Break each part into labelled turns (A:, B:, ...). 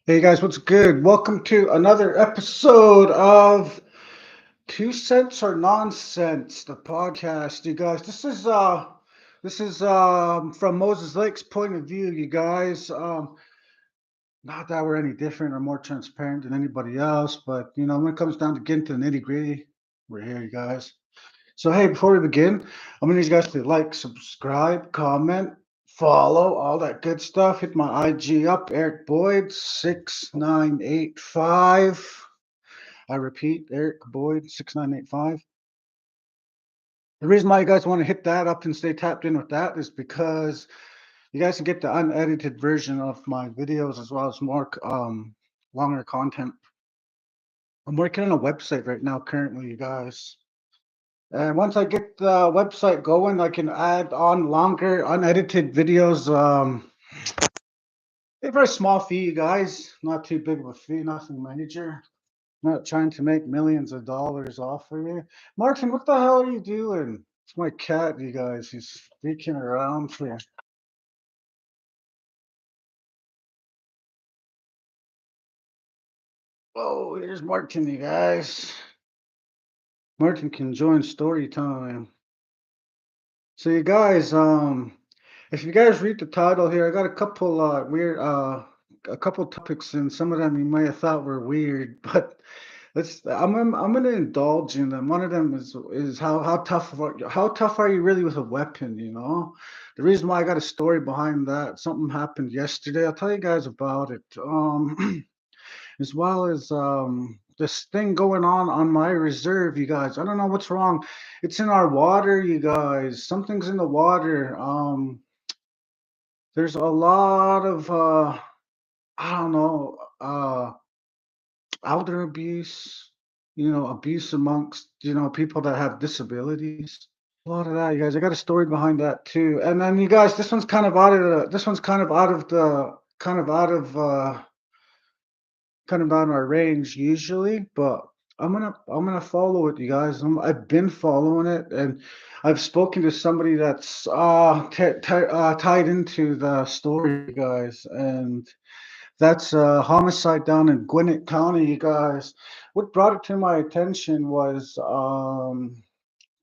A: Hey guys, what's good? Welcome to another episode of Two Cents or Nonsense, the podcast. You guys, this is from Moses Lake's point of view, you guys. Not that we're any different or more transparent than anybody else, but when it comes down to getting to the nitty-gritty, we're here, you guys. So hey, before we begin, I'm gonna need you guys to like, subscribe, comment, follow, all that good stuff. Hit my IG up, Eric Boyd 6985. I repeat, Eric Boyd 6985. The reason why you guys want to hit that up and stay tapped in with that is because you guys can get the unedited version of my videos as well as more longer content. I'm working on a website right now currently, you guys. And once I get the website going, I can add on longer, unedited videos. A very small fee, you guys. Not too big of a fee, nothing major. Not trying to make millions of dollars off of you. Martin, what the hell are you doing? It's my cat, you guys. He's freaking around here. Oh, here's Martin, you guys. Martin can join story time. So you guys, if you guys read the title here, I got a couple weird a couple topics, and some of them you might have thought were weird, but I'm gonna indulge in them. One of them is how tough are you really with a weapon, you know? The reason why I got a story behind that, something happened yesterday. I'll tell you guys about it. As well as this thing going on my reserve, you guys. I don't know what's wrong. It's in our water, you guys. Something's in the water. There's a lot of I don't know, elder abuse, abuse amongst, people that have disabilities. A lot of that, you guys. I got a story behind that too. And then you guys, this one's kind of out of the kind of out of our range usually, but I'm gonna follow it, you guys. I've been following it, and I've spoken to somebody that's tied into the story, guys, and that's a homicide down in Gwinnett County, you guys. What brought it to my attention was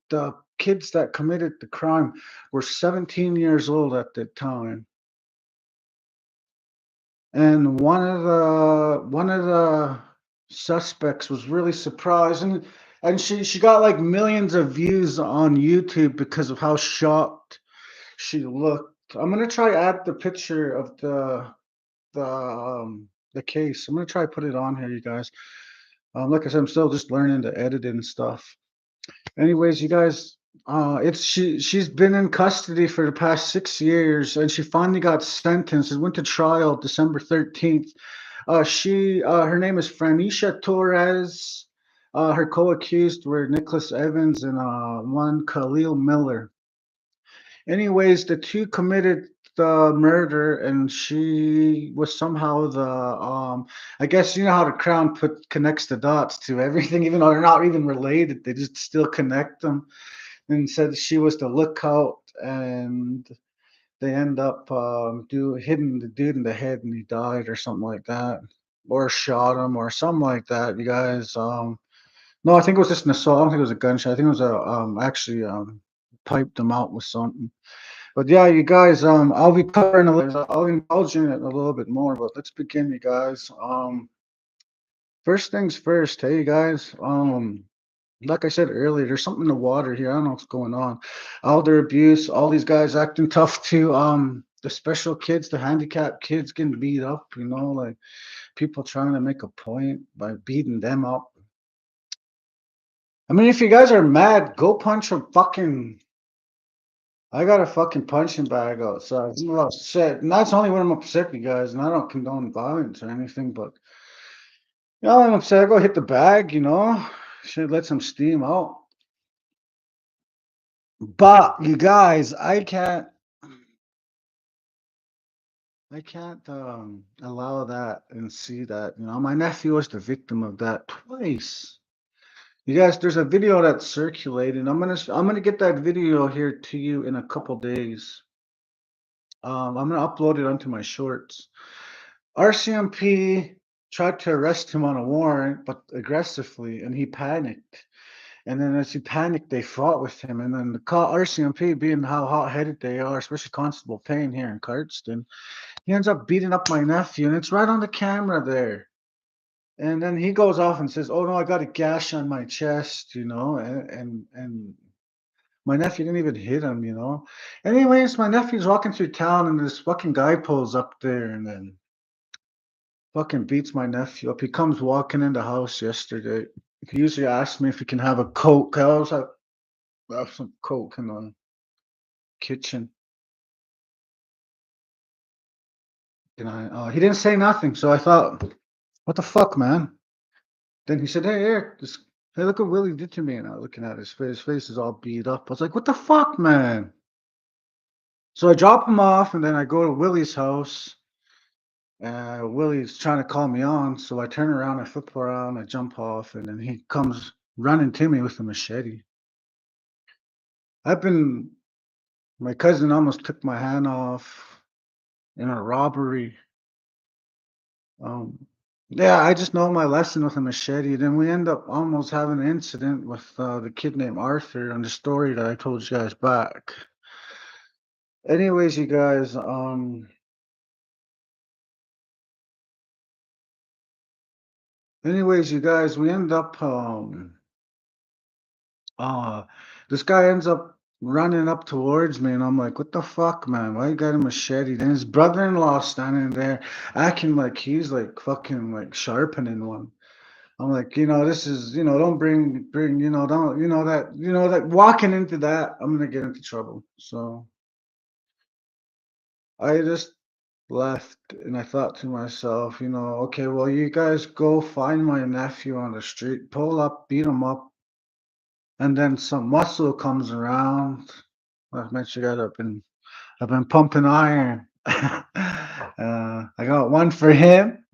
A: the kids that committed the crime were 17 years old at the time, and one of the suspects was really surprised, and she got like millions of views on YouTube because of how shocked she looked. I'm gonna try add the picture of the case. I'm gonna try put it on here, you guys. Like I said, I'm still just learning to edit and stuff. Anyways, you guys, she's been in custody for the past 6 years, and she finally got sentenced and went to trial December 13th. Her name is Franisha Torres. Her co-accused were Nicholas Evans and one Khalil Miller. Anyways, the two committed the murder, and she was somehow the I guess you know how the crown connects the dots to everything, even though they're not even related. They just still connect them, and said she was the lookout, and they end up hitting the dude in the head, and he died or something like that, or shot him or something like that. You guys, no, I think it was just an assault. I don't think it was a gunshot. I think it was a actually piped him out with something. But yeah, you guys, I'll be covering I'll indulge in it a little bit more, but let's begin, you guys. First things first, hey, you guys, like I said earlier, there's something in the water here. I don't know what's going on. Elder abuse, all these guys acting tough too. The special kids, the handicapped kids getting beat up, like people trying to make a point by beating them up. I mean, if you guys are mad, go punch a fucking I got a fucking punching bag outside. I'm upset. And that's only when I'm upset, you guys. And I don't condone violence or anything, but I'm upset. I go hit the bag. Should let some steam out. But you guys, I can't allow that and see that. My nephew was the victim of that twice. You guys, there's a video that's circulating. I'm gonna get that video here to you in a couple days. I'm gonna upload it onto my shorts. RCMP tried to arrest him on a warrant, but aggressively, and he panicked. And then as he panicked, they fought with him. And then the RCMP, being how hot-headed they are, especially Constable Payne here in Cardston, he ends up beating up my nephew, and it's right on the camera there. And then he goes off and says, "Oh no, I got a gash on my chest," and my nephew didn't even hit him. Anyways, my nephew's walking through town, and this fucking guy pulls up there, and then fucking beats my nephew up. He comes walking in the house yesterday. He usually asks me if he can have a Coke. I was like, have some Coke in the kitchen. And he didn't say nothing, so I thought, what the fuck, man? Then he said, "Hey, Eric, hey, look what Willie did to me." And I was looking at his face. His face is all beat up. I was like, what the fuck, man? So I drop him off, and then I go to Willie's house. Willie's trying to call me on, so I turn around, I flip around, I jump off, and then he comes running to me with a machete. I've been, my cousin almost took my hand off in a robbery. Um, yeah, I just know my lesson with a machete. Then we end up almost having an incident with the kid named Arthur on the story that I told you guys back. Anyways, you guys, we end up, uh, this guy ends up running up towards me, and I'm like, what the fuck, man? Why you got a machete? Then his brother-in-law standing there acting like he's like fucking like sharpening one. I'm like, this is, don't bring, don't, that walking into that, I'm gonna get into trouble. So I just left, and I thought to myself, okay, well, you guys go find my nephew on the street, pull up, beat him up, and then some muscle comes around. I mentioned that I've been pumping iron. I got one for him,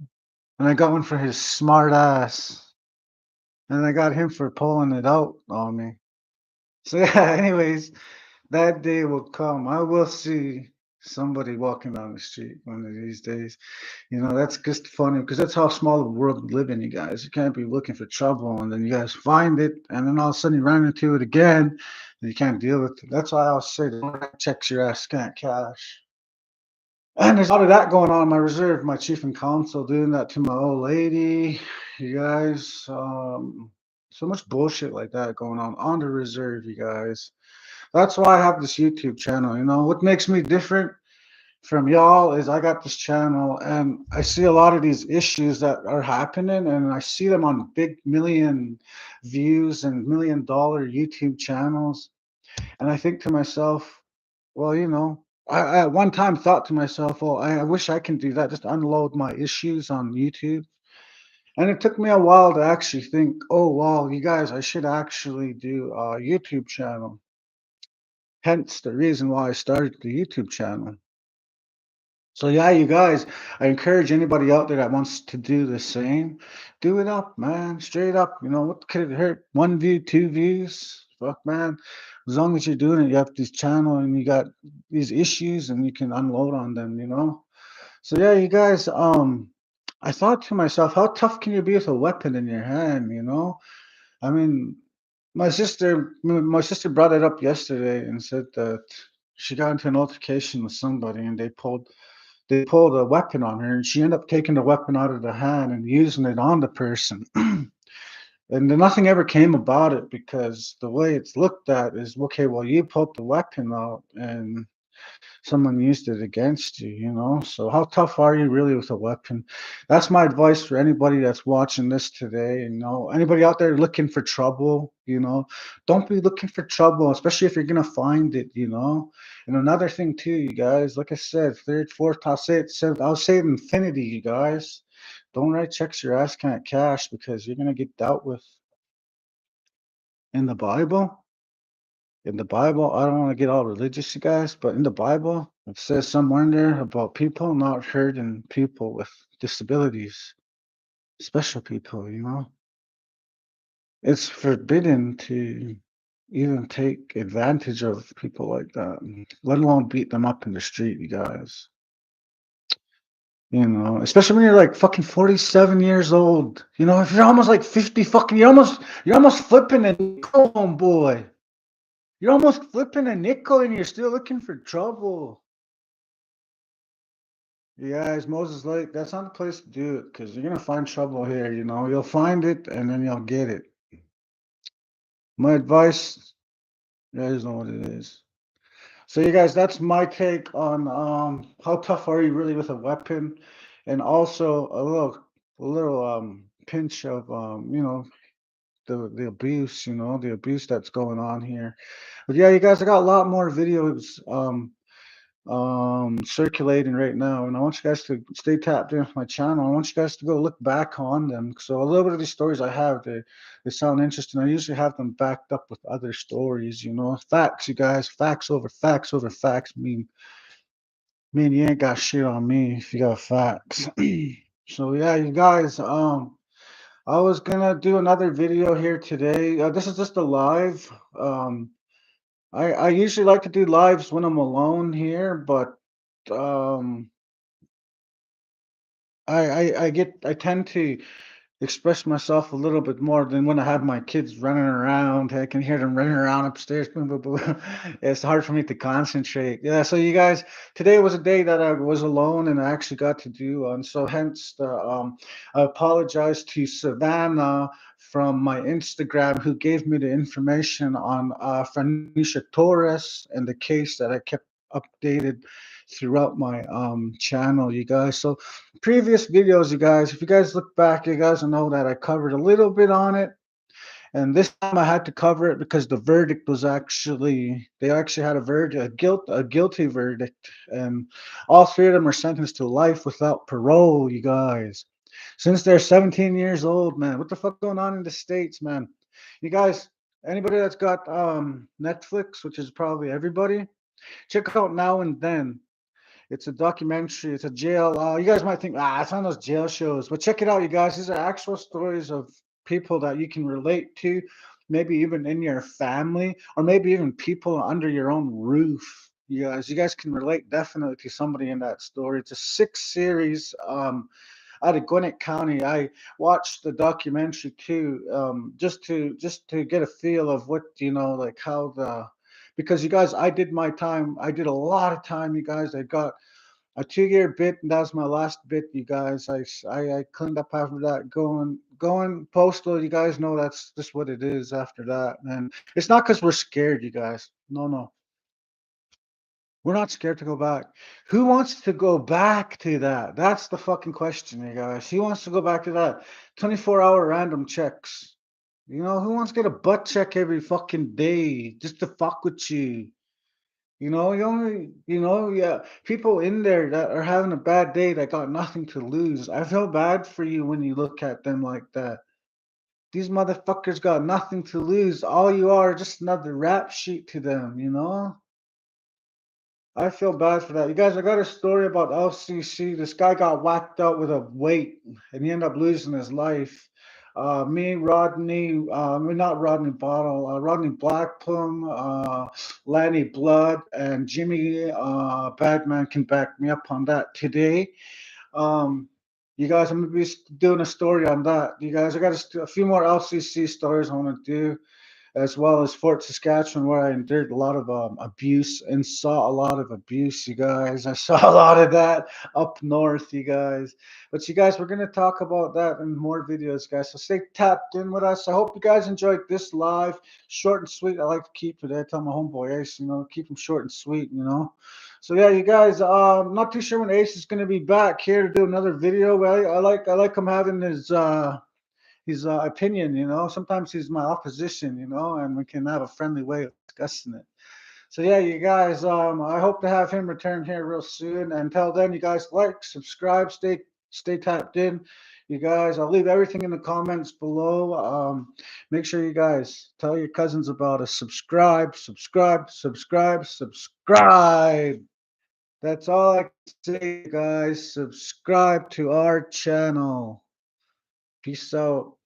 A: and I got one for his smart ass, and I got him for pulling it out on me. So yeah, anyways, that day will come. I will see somebody walking down the street one of these days. That's just funny because that's how small the world we live in, you guys. You can't be looking for trouble and then you guys find it, and then all of a sudden you run into it again and you can't deal with it. That's why I always say, don't write checks your ass can't cash. And there's a lot of that going on in my reserve, my chief and counsel doing that to my old lady. You guys, so much bullshit like that going on the reserve, you guys. That's why I have this YouTube channel. What makes me different from y'all is I got this channel and I see a lot of these issues that are happening, and I see them on big million views and $1 million YouTube channels. And I think to myself, well, I at one time thought to myself, well, I wish I can do that, just unload my issues on YouTube. And it took me a while to actually think, oh, wow, you guys, I should actually do a YouTube channel. Hence the reason why I started the YouTube channel. So yeah, you guys, I encourage anybody out there that wants to do the same, do it up, man. Straight up. What could it hurt? 1 view, 2 views. Fuck, man. As long as you're doing it, you have this channel and you got these issues and you can unload on them. So yeah, you guys, I thought to myself, how tough can you be with a weapon in your hand? I mean, my sister brought it up yesterday and said that she got into an altercation with somebody and they pulled a weapon on her, and she ended up taking the weapon out of the hand and using it on the person. And then nothing ever came about it because the way it's looked at is, okay, well, you pulled the weapon out and someone used it against you. So how tough are you really with a weapon? That's my advice for anybody that's watching this today. Anybody out there looking for trouble, don't be looking for trouble, especially if you're gonna find it. And another thing too, you guys, like I said, third, fourth, I'll say it, seventh, I'll say it infinity, you guys. Don't write checks your ass can't cash because you're gonna get dealt with in the Bible. In the Bible, I don't want to get all religious, you guys, but in the Bible, it says somewhere in there about people not hurting people with disabilities, special people. It's forbidden to. even take advantage of people like that, let alone beat them up in the street, you guys. You know, especially when you're like fucking 47 years old. You know, if you're almost like 50 fucking, you're almost flipping a nickel, homeboy. You're almost flipping a nickel and you're still looking for trouble. You guys, Moses Lake, that's not the place to do it because you're gonna find trouble here, you know. You'll find it and then you'll get it. My advice, you guys know what it is. So you guys, that's my take on how tough are you really with a weapon, and also a little pinch of the abuse, the abuse that's going on here. But yeah, you guys, I got a lot more videos circulating right now, and I want you guys to stay tapped in with my channel. I want you guys to go look back on them. So a little bit of these stories I have, they sound interesting. I usually have them backed up with other stories, facts, you guys. Facts over facts over facts mean you ain't got shit on me if you got facts. So yeah, you guys, I was gonna do another video here today. This is just a live. I usually like to do lives when I'm alone here, but um, I tend to express myself a little bit more than when I have my kids running around. I can hear them running around upstairs. Boom, boom, boom. It's hard for me to concentrate. Yeah, so you guys, today was a day that I was alone and I actually got to do, and so hence I apologize to Savannah from my Instagram who gave me the information on Franisha Torres and the case that I kept updated throughout my channel, you guys. So previous videos, you guys, if you guys look back, you guys will know that I covered a little bit on it. And this time I had to cover it because the verdict was they actually had a verdict, a guilty verdict. And all three of them are sentenced to life without parole, you guys. Since they're 17 years old, man. What the fuck going on in the States, man? You guys, anybody that's got Netflix, which is probably everybody, check out Now and Then. It's a documentary. It's a jail. You guys might think, it's one of those jail shows, but check it out, you guys. These are actual stories of people that you can relate to, maybe even in your family, or maybe even people under your own roof. You guys can relate definitely to somebody in that story. It's a 6 series. Out of Gwinnett County. I watched the documentary too, just to get a feel of what like how the because you guys, I did my time. I did a lot of time, you guys. I got a 2 year bit, and that was my last bit, you guys. I cleaned up after that, going postal. You guys know that's just what it is after that, and it's not because we're scared, you guys. No, no, we're not scared to go back. Who wants to go back to that? That's the fucking question, you guys. Who wants to go back to that? 24-hour random checks. Who wants to get a butt check every fucking day just to fuck with you? Yeah, people in there that are having a bad day that got nothing to lose. I feel bad for you when you look at them like that. These motherfuckers got nothing to lose. All you are just another rap sheet to them. I feel bad for that. You guys, I got a story about LCC. This guy got whacked out with a weight and he ended up losing his life. Me, Rodney, not Rodney Bottle, Rodney Blackplum, Lanny Blood, and Jimmy Badman can back me up on that today. Um, you guys, I'm going to be doing a story on that. You guys, I got a few more LCC stories I want to do, as well as Fort Saskatchewan, where I endured a lot of abuse and saw a lot of abuse, you guys. I saw a lot of that up north, you guys. But you guys, we're going to talk about that in more videos, guys. So stay tapped in with us. I hope you guys enjoyed this live. Short and sweet. I like to keep it. I tell my homeboy Ace, keep them short and sweet. So yeah, you guys, not too sure when Ace is going to be back here to do another video. But I like him having his opinion. Sometimes he's my opposition. And we can have a friendly way of discussing it. So yeah, you guys, I hope to have him return here real soon. And until then, you guys like, subscribe, stay tapped in. You guys, I'll leave everything in the comments below. Make sure you guys tell your cousins about us. Subscribe, subscribe, subscribe, subscribe. That's all I can say, guys. Subscribe to our channel. Peace out.